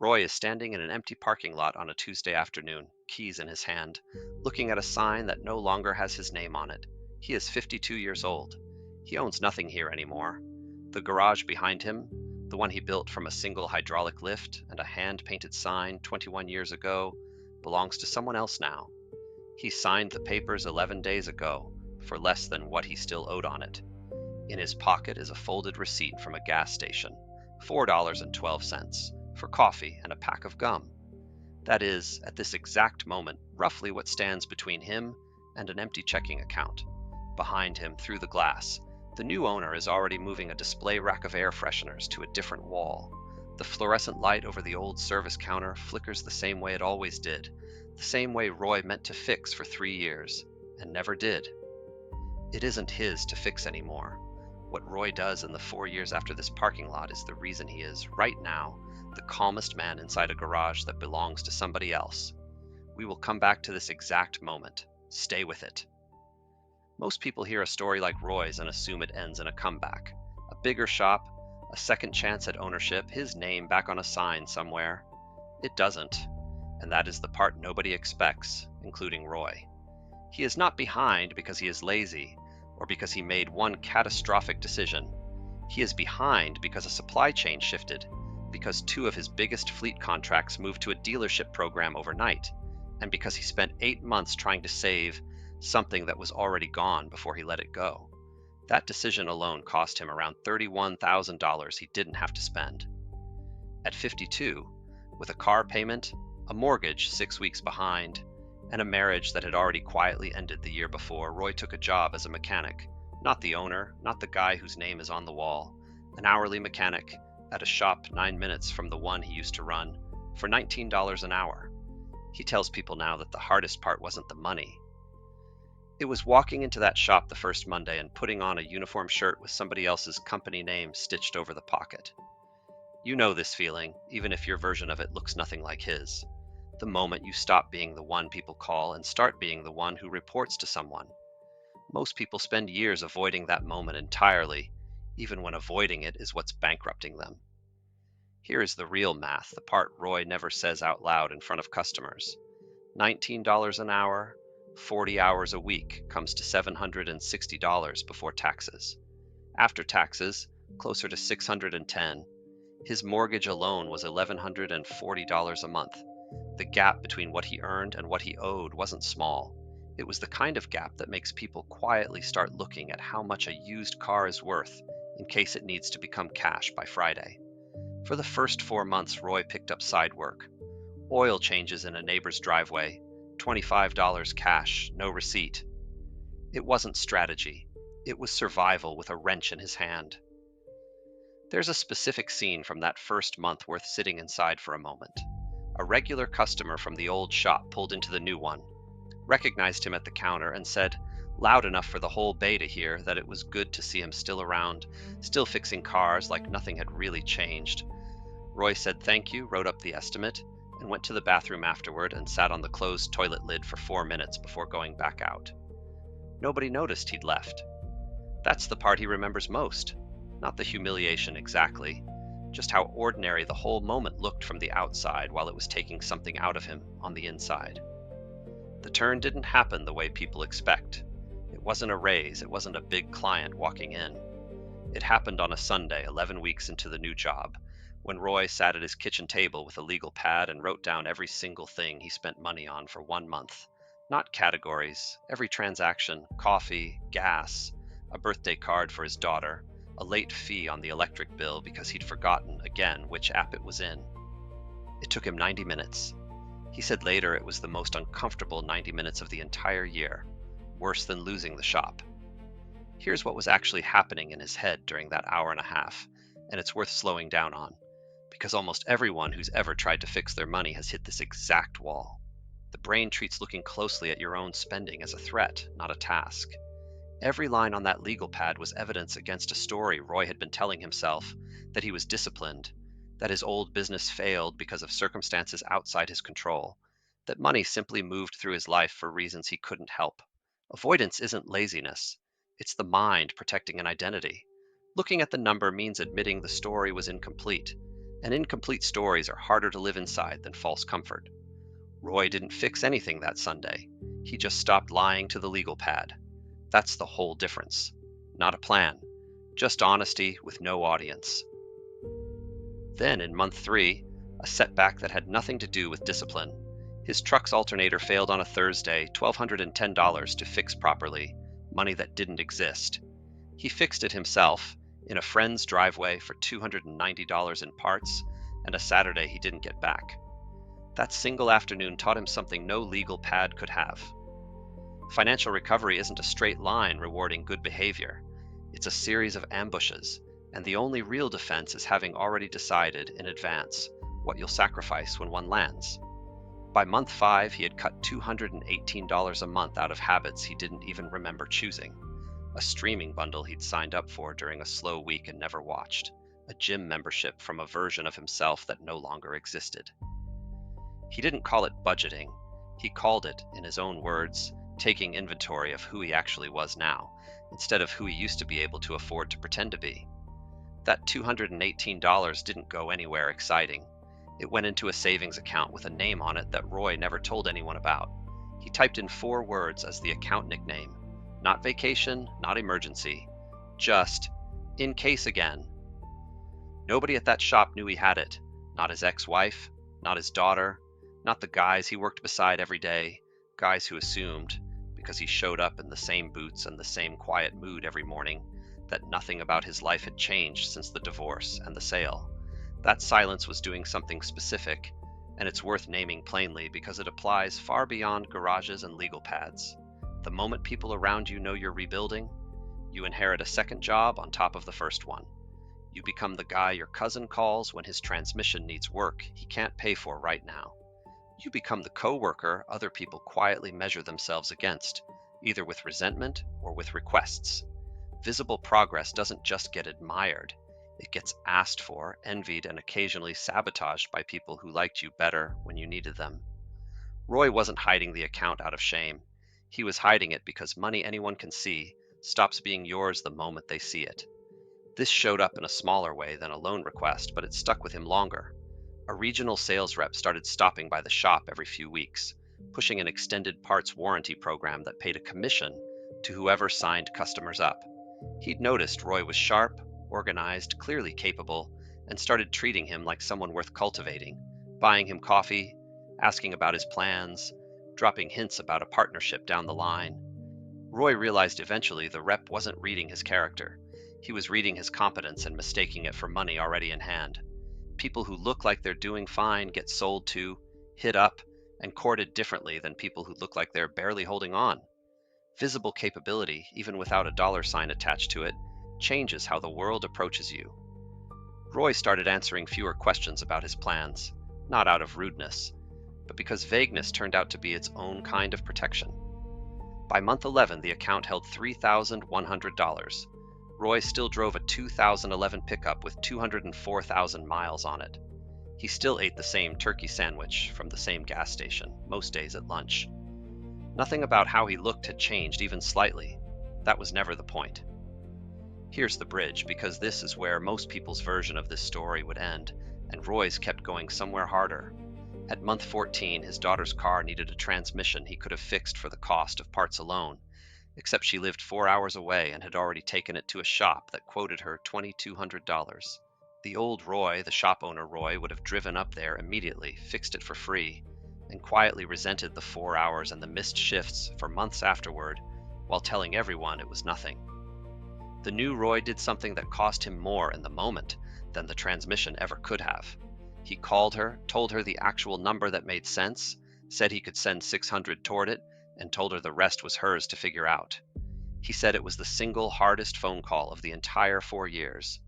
Roy is standing in an empty parking lot on a Tuesday afternoon, keys in his hand, looking at a sign that no longer has his name on it. He is 52 years old. He owns nothing here anymore. The garage behind him, the one he built from a single hydraulic lift and a hand-painted sign 21 years ago, belongs to someone else now. He signed the papers 11 days ago for less than what he still owed on it. In his pocket is a folded receipt from a gas station, $4.12, for coffee and a pack of gum. That is, at this exact moment, roughly what stands between him and an empty checking account. Behind him, through the glass, the new owner is already moving a display rack of air fresheners to a different wall. The fluorescent light over the old service counter flickers the same way it always did, the same way Roy meant to fix for 3 years, and never did. It isn't his to fix anymore. What Roy does in the 4 years after this parking lot is the reason he is, right now, the calmest man inside a garage that belongs to somebody else. We will come back to this exact moment. Stay with it. Most people hear a story like Roy's and assume it ends in a comeback. A bigger shop, a second chance at ownership, his name back on a sign somewhere. It doesn't, and that is the part nobody expects, including Roy. He is not behind because he is lazy, or because he made one catastrophic decision. He is behind because a supply chain shifted, because 2 of his biggest fleet contracts moved to a dealership program overnight, and because he spent 8 months trying to save something that was already gone before he let it go. That decision alone cost him around $31,000 he didn't have to spend. At 52, with a car payment, a mortgage 6 weeks behind, and a marriage that had already quietly ended the year before, Roy took a job as a mechanic. Not the owner, not the guy whose name is on the wall. An hourly mechanic at a shop 9 minutes from the one he used to run, for $19 an hour. He tells people now that the hardest part wasn't the money. It was walking into that shop the first Monday and putting on a uniform shirt with somebody else's company name stitched over the pocket. You know this feeling, even if your version of it looks nothing like his. The moment you stop being the one people call and start being the one who reports to someone. Most people spend years avoiding that moment entirely, even when avoiding it is what's bankrupting them. Here is the real math, the part Roy never says out loud in front of customers. $19 an hour, 40 hours a week comes to $760 before taxes. After taxes, closer to $610. His mortgage alone was $1,140 a month. The gap between what he earned and what he owed wasn't small. It was the kind of gap that makes people quietly start looking at how much a used car is worth in case it needs to become cash by Friday. For the first 4 months, Roy picked up side work. Oil changes in a neighbor's driveway, $25 cash, no receipt. It wasn't strategy. It was survival with a wrench in his hand. There's a specific scene from that first month worth sitting inside for a moment. A regular customer from the old shop pulled into the new one, recognized him at the counter, and said, loud enough for the whole bay to hear, that it was good to see him still around, still fixing cars like nothing had really changed. Roy said thank you, wrote up the estimate, and went to the bathroom afterward and sat on the closed toilet lid for 4 minutes before going back out. Nobody noticed he'd left. That's the part he remembers most. Not the humiliation exactly, just how ordinary the whole moment looked from the outside while it was taking something out of him on the inside. The turn didn't happen the way people expect. It wasn't a raise, it wasn't a big client walking in. It happened on a Sunday, 11 weeks into the new job, when Roy sat at his kitchen table with a legal pad and wrote down every single thing he spent money on for 1 month. Not categories, every transaction, coffee, gas, a birthday card for his daughter, a late fee on the electric bill because he'd forgotten, again, which app it was in. It took him 90 minutes. He said later it was the most uncomfortable 90 minutes of the entire year, worse than losing the shop. Here's what was actually happening in his head during that hour and a half, and it's worth slowing down on, because almost everyone who's ever tried to fix their money has hit this exact wall. The brain treats looking closely at your own spending as a threat, not a task. Every line on that legal pad was evidence against a story Roy had been telling himself, that he was disciplined, that his old business failed because of circumstances outside his control, that money simply moved through his life for reasons he couldn't help. Avoidance isn't laziness. It's the mind protecting an identity. Looking at the number means admitting the story was incomplete, and incomplete stories are harder to live inside than false comfort. Roy didn't fix anything that Sunday. He just stopped lying to the legal pad. That's the whole difference. Not a plan, just honesty with no audience. Then, in month 3, a setback that had nothing to do with discipline. His truck's alternator failed on a Thursday, $1,210 to fix properly, money that didn't exist. He fixed it himself, in a friend's driveway for $290 in parts, and a Saturday he didn't get back. That single afternoon taught him something no legal pad could have. Financial recovery isn't a straight line rewarding good behavior. It's a series of ambushes, and the only real defense is having already decided in advance what you'll sacrifice when one lands. By month 5, he had cut $218 a month out of habits he didn't even remember choosing. A streaming bundle he'd signed up for during a slow week and never watched. A gym membership from a version of himself that no longer existed. He didn't call it budgeting. He called it, in his own words, taking inventory of who he actually was now, instead of who he used to be able to afford to pretend to be. That $218 didn't go anywhere exciting. It went into a savings account with a name on it that Roy never told anyone about. He typed in 4 words as the account nickname. Not vacation, not emergency, just in case again. Nobody at that shop knew he had it. Not his ex-wife, not his daughter, not the guys he worked beside every day, guys who assumed, because he showed up in the same boots and the same quiet mood every morning, that nothing about his life had changed since the divorce and the sale. That silence was doing something specific, and it's worth naming plainly because it applies far beyond garages and legal pads. The moment people around you know you're rebuilding, you inherit a second job on top of the first one. You become the guy your cousin calls when his transmission needs work he can't pay for right now. You become the coworker other people quietly measure themselves against, either with resentment or with requests. Visible progress doesn't just get admired, it gets asked for, envied, and occasionally sabotaged by people who liked you better when you needed them. Roy wasn't hiding the account out of shame. He was hiding it because money anyone can see stops being yours the moment they see it. This showed up in a smaller way than a loan request, but it stuck with him longer. A regional sales rep started stopping by the shop every few weeks, pushing an extended parts warranty program that paid a commission to whoever signed customers up. He'd noticed Roy was sharp, organized, clearly capable, and started treating him like someone worth cultivating, buying him coffee, asking about his plans, dropping hints about a partnership down the line. Roy realized eventually the rep wasn't reading his character. He was reading his competence and mistaking it for money already in hand. People who look like they're doing fine get sold to, hit up, and courted differently than people who look like they're barely holding on. Visible capability, even without a dollar sign attached to it, changes how the world approaches you. Roy started answering fewer questions about his plans, not out of rudeness, but because vagueness turned out to be its own kind of protection. By month 11, the account held $3,100. Roy still drove a 2011 pickup with 204,000 miles on it. He still ate the same turkey sandwich from the same gas station, most days at lunch. Nothing about how he looked had changed even slightly. That was never the point. Here's the bridge, because this is where most people's version of this story would end, and Roy's kept going somewhere harder. At month 14, his daughter's car needed a transmission he could have fixed for the cost of parts alone, except she lived 4 hours away and had already taken it to a shop that quoted her $2,200. The old Roy, the shop owner Roy, would have driven up there immediately, fixed it for free, and quietly resented the 4 hours and the missed shifts for months afterward, while telling everyone it was nothing. The new Roy did something that cost him more in the moment than the transmission ever could have. He called her, told her the actual number that made sense, said he could send $600 toward it, and told her the rest was hers to figure out. He said it was the single hardest phone call of the entire 4 years.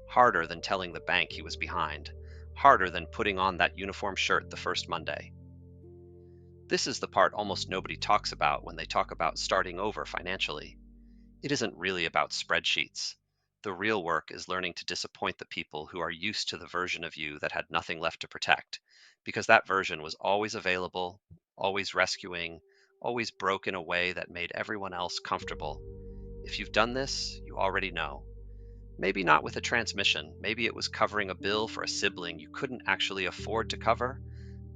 Harder than telling the bank he was behind. Harder than putting on that uniform shirt the first Monday. This is the part almost nobody talks about when they talk about starting over financially. It isn't really about spreadsheets. The real work is learning to disappoint the people who are used to the version of you that had nothing left to protect, because that version was always available, always rescuing, always broke in a way that made everyone else comfortable. If you've done this, you already know. Maybe not with a transmission. Maybe it was covering a bill for a sibling you couldn't actually afford to cover.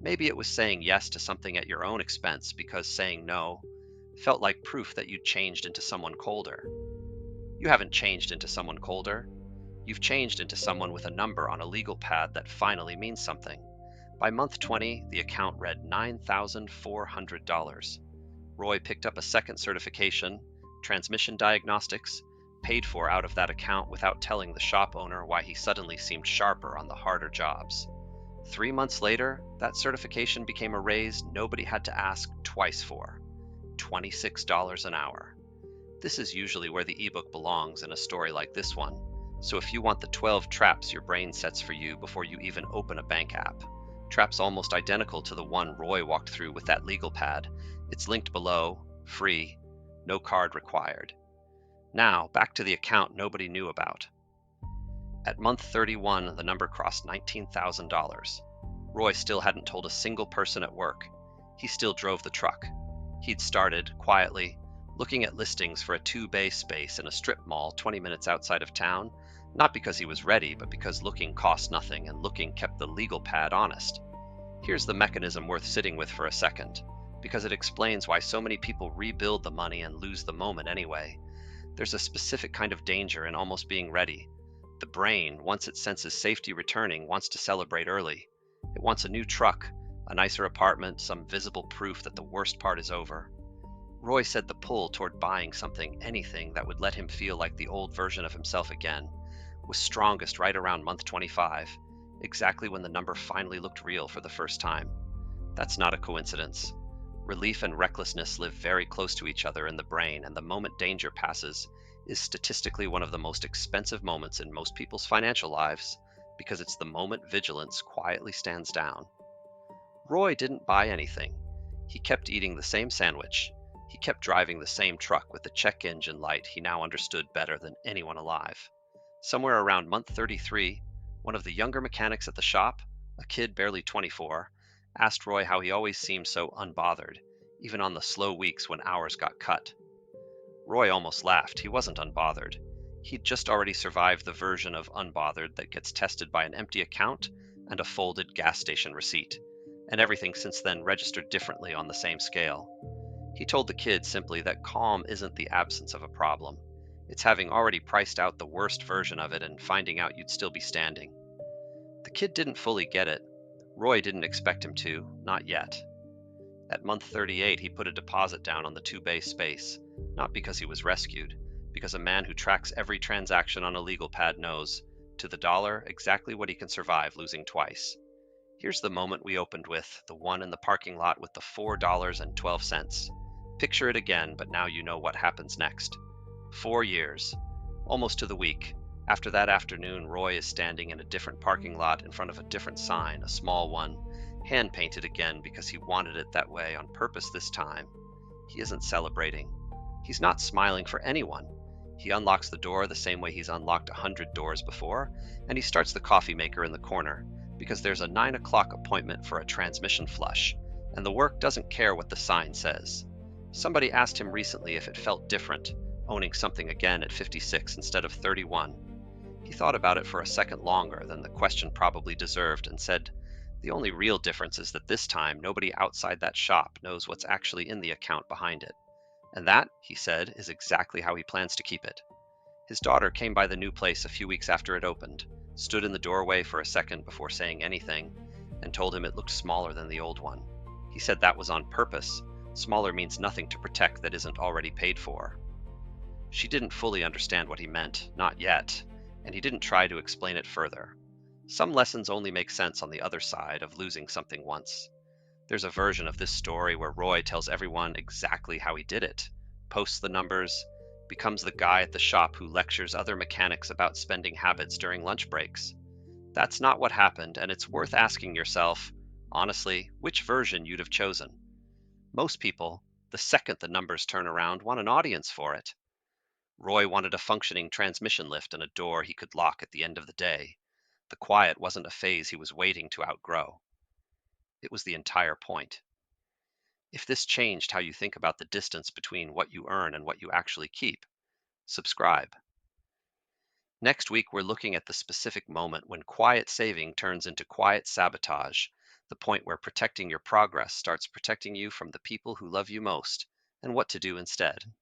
Maybe it was saying yes to something at your own expense because saying no felt like proof that you'd changed into someone colder. You haven't changed into someone colder. You've changed into someone with a number on a legal pad that finally means something. By month 20, the account read $9,400. Roy picked up a second certification, transmission diagnostics, paid for out of that account without telling the shop owner why he suddenly seemed sharper on the harder jobs. 3 months later, that certification became a raise nobody had to ask twice for: $26 an hour. This is usually where the ebook belongs in a story like this one. So if you want the 12 traps your brain sets for you before you even open a bank app, traps almost identical to the one Roy walked through with that legal pad, it's linked below, free, no card required. Now, back to the account nobody knew about. At month 31, the number crossed $19,000. Roy still hadn't told a single person at work. He still drove the truck. He'd started, quietly, looking at listings for a 2-bay space in a strip mall 20 minutes outside of town, not because he was ready, but because looking cost nothing and looking kept the legal pad honest. Here's the mechanism worth sitting with for a second, because it explains why so many people rebuild the money and lose the moment anyway. There's a specific kind of danger in almost being ready. The brain, once it senses safety returning, wants to celebrate early. It wants a new truck, a nicer apartment, some visible proof that the worst part is over. Roy said the pull toward buying something, anything, that would let him feel like the old version of himself again was strongest right around month 25, exactly when the number finally looked real for the first time. That's not a coincidence. Relief and recklessness live very close to each other in the brain, and the moment danger passes is statistically one of the most expensive moments in most people's financial lives because it's the moment vigilance quietly stands down. Roy didn't buy anything. He kept eating the same sandwich. He kept driving the same truck with the check engine light he now understood better than anyone alive. Somewhere around month 33, one of the younger mechanics at the shop, a kid barely 24, asked Roy how he always seemed so unbothered, even on the slow weeks when hours got cut. Roy almost laughed. He wasn't unbothered. He'd just already survived the version of unbothered that gets tested by an empty account and a folded gas station receipt, and everything since then registered differently on the same scale. He told the kid simply that calm isn't the absence of a problem. It's having already priced out the worst version of it and finding out you'd still be standing. The kid didn't fully get it. Roy didn't expect him to, not yet. At month 38, he put a deposit down on the 2-bay space, not because he was rescued, because a man who tracks every transaction on a legal pad knows, to the dollar, exactly what he can survive losing twice. Here's the moment we opened with, the one in the parking lot with the $4.12. Picture it again, but now you know what happens next. 4 years, almost to the week. After that afternoon, Roy is standing in a different parking lot in front of a different sign, a small one, hand-painted again because he wanted it that way on purpose this time. He isn't celebrating. He's not smiling for anyone. He unlocks the door the same way he's unlocked 100 doors before, and he starts the coffee maker in the corner because there's a 9 o'clock appointment for a transmission flush, and the work doesn't care what the sign says. Somebody asked him recently if it felt different, owning something again at 56 instead of 31. He thought about it for a second longer than the question probably deserved and said, "The only real difference is that this time nobody outside that shop knows what's actually in the account behind it." And that, he said, is exactly how he plans to keep it. His daughter came by the new place a few weeks after it opened, stood in the doorway for a second before saying anything, and told him it looked smaller than the old one. He said that was on purpose. Smaller means nothing to protect that isn't already paid for. She didn't fully understand what he meant, not yet, and he didn't try to explain it further. Some lessons only make sense on the other side of losing something once. There's a version of this story where Roy tells everyone exactly how he did it, posts the numbers, becomes the guy at the shop who lectures other mechanics about spending habits during lunch breaks. That's not what happened, and it's worth asking yourself, honestly, which version you'd have chosen. Most people, the second the numbers turn around, want an audience for it. Roy wanted a functioning transmission lift and a door he could lock at the end of the day. The quiet wasn't a phase he was waiting to outgrow. It was the entire point. If this changed how you think about the distance between what you earn and what you actually keep, subscribe. Next week, we're looking at the specific moment when quiet saving turns into quiet sabotage, the point where protecting your progress starts protecting you from the people who love you most, and what to do instead.